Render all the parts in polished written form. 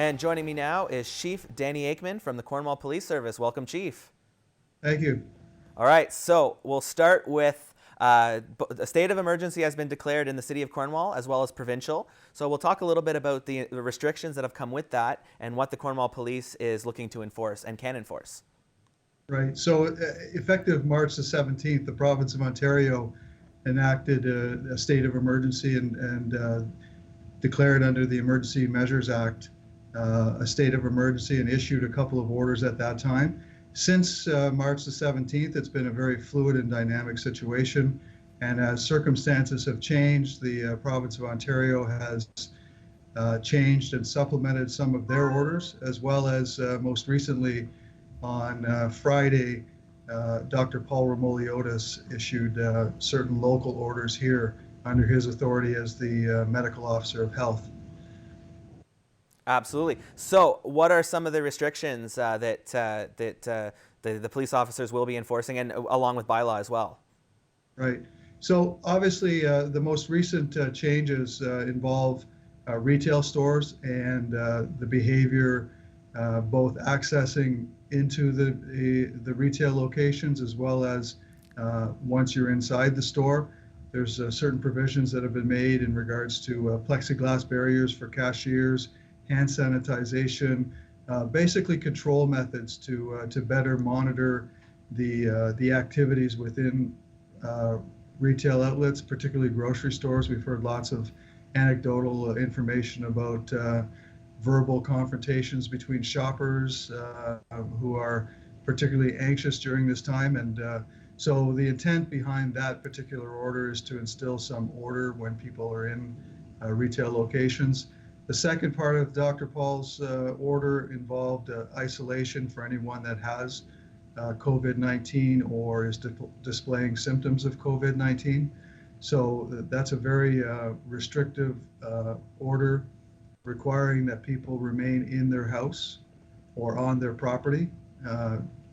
And joining me now is Chief Danny Aikman from the Cornwall Police Service. Welcome, Chief. Thank you. All right, so we'll start with a state of emergency has been declared in the city of Cornwall as well as provincial. So we'll talk a little bit about the restrictions that have come with that and what the Cornwall Police is looking to enforce and can enforce. Right. So effective March the 17th, the province of Ontario enacted a state of emergency and declared under the Emergency Measures Act a state of emergency and issued a couple of orders at that time. Since March the 17th, it's been a very fluid and dynamic situation. And as circumstances have changed, the province of Ontario has changed and supplemented some of their orders, as well as most recently on Friday, Dr. Paul Remoliotis issued certain local orders here under his authority as the medical officer of health. Absolutely. So what are some of the restrictions that the police officers will be enforcing, and along with bylaw as well? Right. So obviously the most recent changes involve retail stores and the behavior both accessing into the retail locations as well as once you're inside the store. There's certain provisions that have been made in regards to plexiglass barriers for cashiers, hand sanitization, basically control methods to better monitor the activities within retail outlets, particularly grocery stores. We've heard lots of anecdotal information about verbal confrontations between shoppers who are particularly anxious during this time. And so the intent behind that particular order is to instill some order when people are in retail locations. The second part of Dr. Paul's order involved isolation for anyone that has COVID-19 or is displaying symptoms of COVID-19. So that's a very restrictive order requiring that people remain in their house or on their property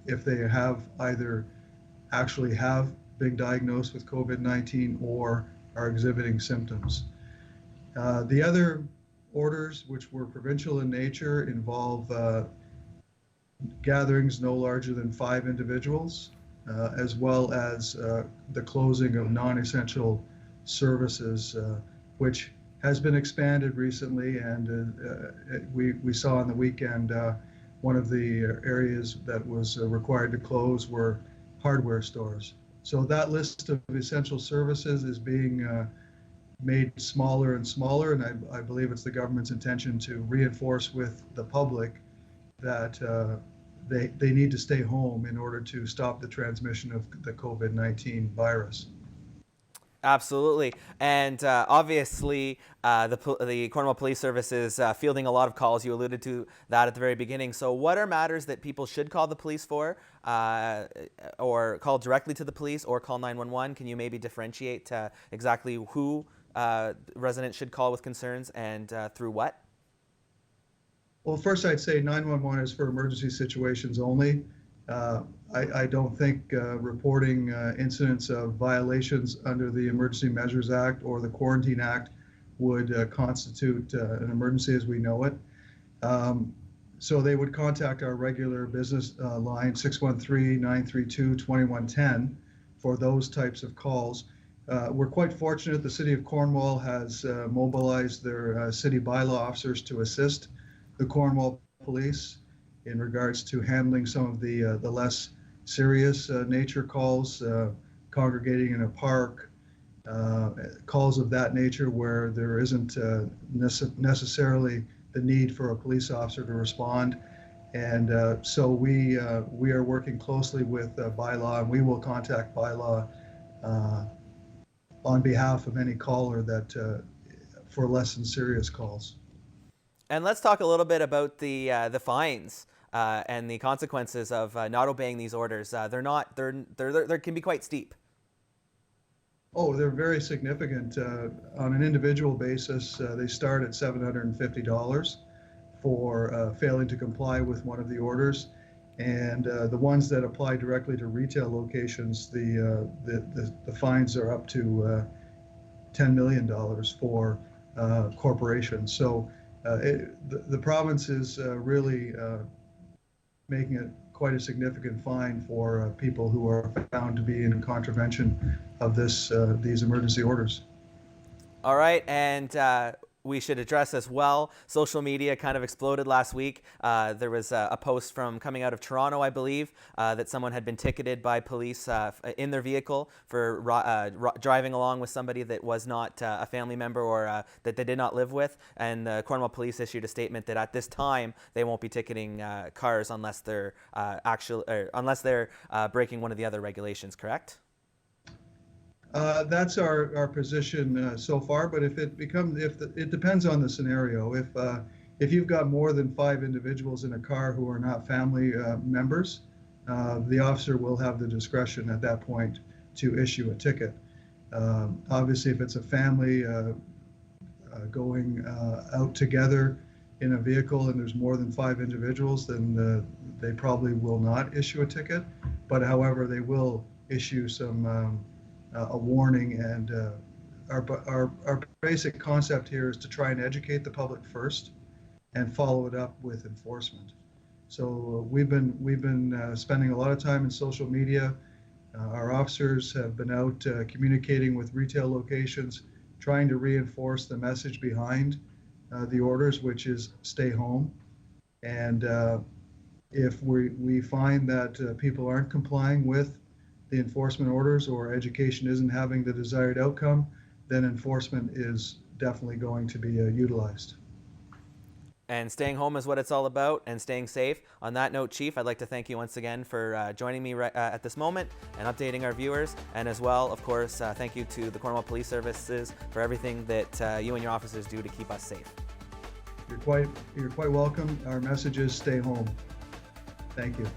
if they have either actually have been diagnosed with COVID-19 or are exhibiting symptoms. The other orders, which were provincial in nature, involve gatherings no larger than 5 individuals, as well as the closing of non-essential services, which has been expanded recently. And we saw on the weekend one of the areas that was required to close were hardware stores. So that list of essential services is being made smaller and smaller, and I believe it's the government's intention to reinforce with the public that they need to stay home in order to stop the transmission of the COVID-19 virus. Absolutely. And obviously, the Cornwall Police Service is fielding a lot of calls. You alluded to that at the very beginning. So what are matters that people should call the police for, or call directly to the police, or call 911? Can you maybe differentiate exactly who residents should call with concerns and through what? Well, first I'd say 911 is for emergency situations only. I don't think reporting incidents of violations under the Emergency Measures Act or the Quarantine Act would constitute an emergency as we know it. So they would contact our regular business line, 613-932-2110, for those types of calls. We're quite fortunate. The City of Cornwall has mobilized their city bylaw officers to assist the Cornwall Police in regards to handling some of the less serious nature calls, congregating in a park, calls of that nature where there isn't necessarily the need for a police officer to respond. And so we are working closely with bylaw, and we will contact bylaw on behalf of any caller that for less than serious calls. And let's talk a little bit about the fines and the consequences of not obeying these orders. They can be quite steep. Oh, they're very significant. On an individual basis, they start at $750 for failing to comply with one of the orders. And the ones that apply directly to retail locations, the fines are up to $10 million for corporations. So The province is really making it quite a significant fine for people who are found to be in contravention of these emergency orders. All right, and we should address as well. Social media kind of exploded last week. There was a post from coming out of Toronto, I believe, that someone had been ticketed by police in their vehicle for driving along with somebody that was not a family member or that they did not live with. And the Cornwall police issued a statement that at this time they won't be ticketing cars unless they're breaking one of the other regulations. Correct? That's our position so far, but if it depends on the scenario. If you've got more than 5 individuals in a car who are not family members, the officer will have the discretion at that point to issue a ticket. Obviously, if it's a family going out together in a vehicle and there's more than 5 individuals, then they probably will not issue a ticket. But however, they will issue some a warning, and our basic concept here is to try and educate the public first and follow it up with enforcement. So we've been spending a lot of time in social media. Our officers have been out communicating with retail locations, trying to reinforce the message behind the orders, which is stay home. And if we find that people aren't complying with the enforcement orders or education isn't having the desired outcome, then enforcement is definitely going to be utilized. And staying home is what it's all about, and staying safe. On that note, Chief, I'd like to thank you once again for joining me at this moment and updating our viewers. And as well, of course, thank you to the Cornwall Police Services for everything that you and your officers do to keep us safe. You're quite welcome. Our message is stay home. Thank you.